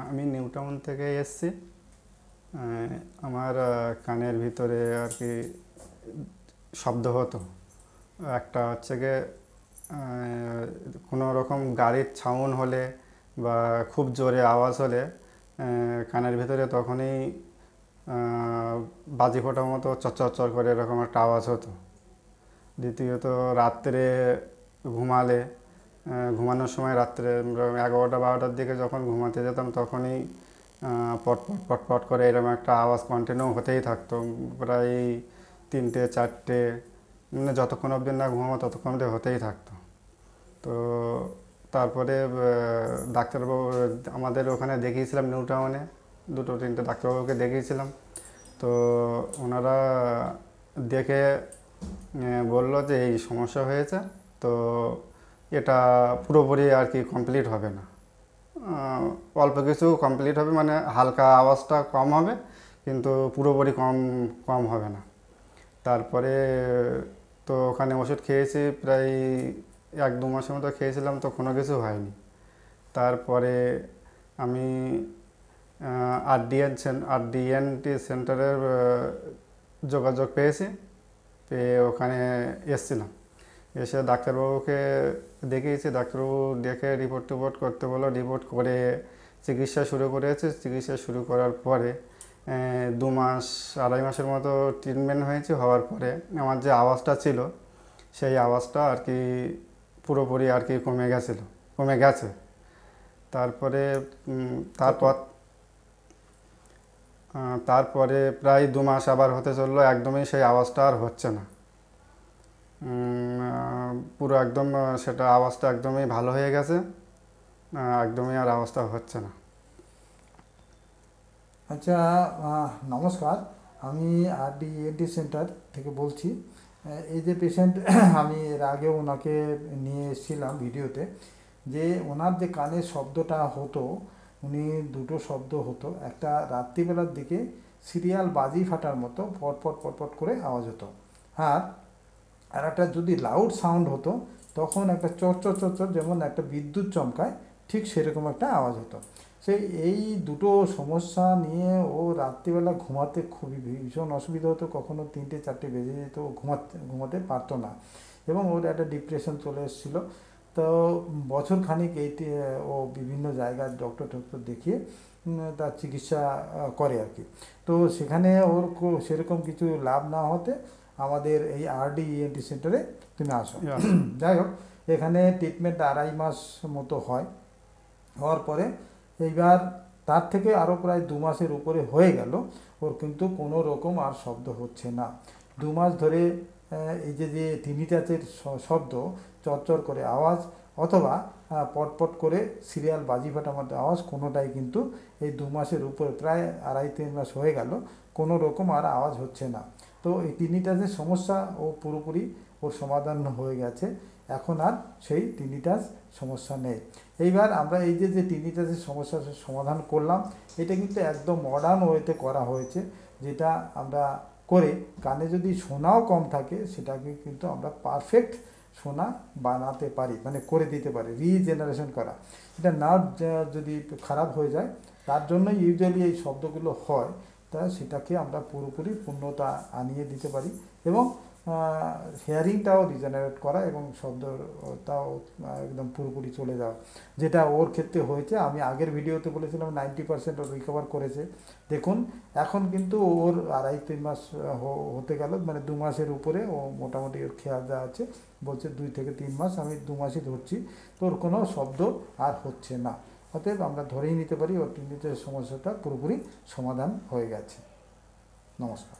আমি new town থেকে এসেছি। আমার কানের ভিতরে আর কি শব্দ হতো। একটা হচ্ছে গিয়ে কোনো রকম গাড়ির সাউন্ড হলে বা খুব জোরে আওয়াজ হলে কানের ভিতরে তখনই বাজি ফোটার মতো চর করে এরকম একটা আওয়াজ হতো। দ্বিতীয়ত রাত্রে ঘুমালে ঘুমানোর সময় রাত্রে 11টা 12টার দিকে যখন ঘুমাতে যেতাম তখনই পট পট পট পট করে এরকম একটা আওয়াজ কন্টিনিউ হতেই থাকতো, প্রায় 3টে 4টে, মানে যতক্ষণ অবধি না ঘুমাবো ততক্ষণ অবধি হতেই থাকতো। তো তারপরে ডাক্তারবাবু আমাদের ওখানে দেখিয়েছিলাম নিউ টাউনে, 2-3টে ডাক্তারবাবুকে দেখিয়েছিলাম। তো ওনারা দেখে বললো যে এই সমস্যা হয়েছে, তো এটা পুরোপুরি আর কি কমপ্লিট হবে না, অল্প কিছু কমপ্লিট হবে, মানে হালকা আওয়াজটা কম হবে কিন্তু পুরোপুরি কম কম হবে না। তারপরে তো ওখানে ওষুধ খেয়েছি, প্রায় 1-2 মাসের মতো খেয়েছিলাম, তো কোনো কিছু হয়নি। তারপরে আমি আরডিএনটি সেন্টারের যোগাযোগ পেয়েছি, পেয়ে ওখানে এসেছিলাম। এসে ডাক্তারবাবুকে দেখিয়েছি, ডাক্তারবাবু দেখে রিপোর্ট করতে বললো, রিপোর্ট করে চিকিৎসা শুরু করেছে। চিকিৎসা শুরু করার পরে 2 মাস 2.5 মাসের মতো ট্রিটমেন্ট হয়েছে। হওয়ার পরে আমার যে আওয়াজটা ছিল সেই আওয়াজটা আর কি পুরোপুরি আর কি কমে গেছে। তারপরে তারপরে প্রায় 2 মাস আবার হতে চললো, একদমই সেই আওয়াজটা আর হচ্ছে না। পুরো একদম সেটা আওয়াজটা একদমই ভালো হয়ে গেছে, একদমই আর আওয়াজটা হচ্ছে না। আচ্ছা, নমস্কার। আমি আরডিএনটি সেন্টার থেকে বলছি। এই যে পেশেন্ট আমি এর আগে ওনাকে নিয়ে এসেছিলাম ভিডিওতে, যে ওনার যে কানের শব্দটা হতো, উনি দুটো শব্দ হতো। একটা রাত্রিবেলার দিকে সিরিয়াল বাজি ফাটার মতো পটপট পটপট করে আওয়াজ হতো, আর একটা যদি লাউড সাউন্ড হতো তখন একটা চর চর চর, যেমন একটা বিদ্যুৎ চমকায় ঠিক সেরকম একটা আওয়াজ হতো। এই দুটো সমস্যা নিয়ে ও রাত্রিবেলা ঘুমাতে খুবই ভীষণ অসুবিধা হতো। কখনো 3টে 4টে বেজে যেত, ঘুমাতে পারতো না, এবং ওর একটা ডিপ্রেশন চলে এসেছিলো। তো বছর খানিক ও বিভিন্ন জায়গায় ডক্টর দেখিয়ে তার চিকিৎসা করে আর কি। তো সেখানে ওর সেরকম কিছু লাভ না হতে আমাদের এই আরডিইএনটি সেন্টারে তুমি আসো। যাই হোক, এখানে ট্রিটমেন্ট 2.5 মাস মতো হয়। হওয়ার পরে এইবার তার থেকে আরও প্রায় 2 মাসের উপরে হয়ে গেল, ওর কিন্তু কোনো রকম আর শব্দ হচ্ছে না। 2 মাস ধরে এই যে টিনিটাচের শব্দ, চরচর করে আওয়াজ, অথবা পটপট করে সিরিয়াল বাজি ফাটার মতো আওয়াজ, কোনোটাই কিন্তু এই 2 মাসের উপরে, প্রায় 2.5-3 মাস হয়ে গেল, কোনো রকম আর আওয়াজ হচ্ছে না। তো এই টিনিটাচের সমস্যা ও পুরোপুরি ওর সমাধান হয়ে গেছে। এখন আর সেই টিনিটাস সমস্যা নেই। এইবার আমরা এই যে টিনিটাসের সমস্যার সমাধান করলাম, এটা কিন্তু একদম মডার্ন ওয়েতে করা হয়েছে, যেটা আমরা করে কানে যদি শোনাও কম থাকে সেটাকে কিন্তু আমরা পারফেক্ট শোনা বানাতে পারি, মানে করে দিতে পারি, রিজেনারেশন করা। এটা নার্ভ যদি খারাপ হয়ে যায়, তার জন্য ইউজুয়ালি এই শব্দগুলো হয়, তা সেটাকে আমরা পুরোপুরি পূর্ণতা আনিয়ে দিতে পারি, এবং হেয়ারিংটাও রিজেনারেট করা, এবং শব্দটাও একদম পুরোপুরি চলে যাওয়া, যেটা ওর ক্ষেত্রে হয়েছে। আমি আগের ভিডিওতে বলেছিলাম 90% ওর রিকভার করেছে। দেখুন, এখন কিন্তু ওর 2.5-3 মাস হতে গেল, মানে 2 মাসের উপরে ও মোটামুটি ওর খেয়াল দেওয়া আছে। বলছে 2 থেকে 3 মাস, আমি 2 মাসই ধরছি, তো ওর কোনো শব্দ আর হচ্ছে না। অতএব আমরা ধরেই নিতে পারি ওর টিনিটাসের সমস্যাটা পুরোপুরি সমাধান হয়ে গেছে। নমস্কার।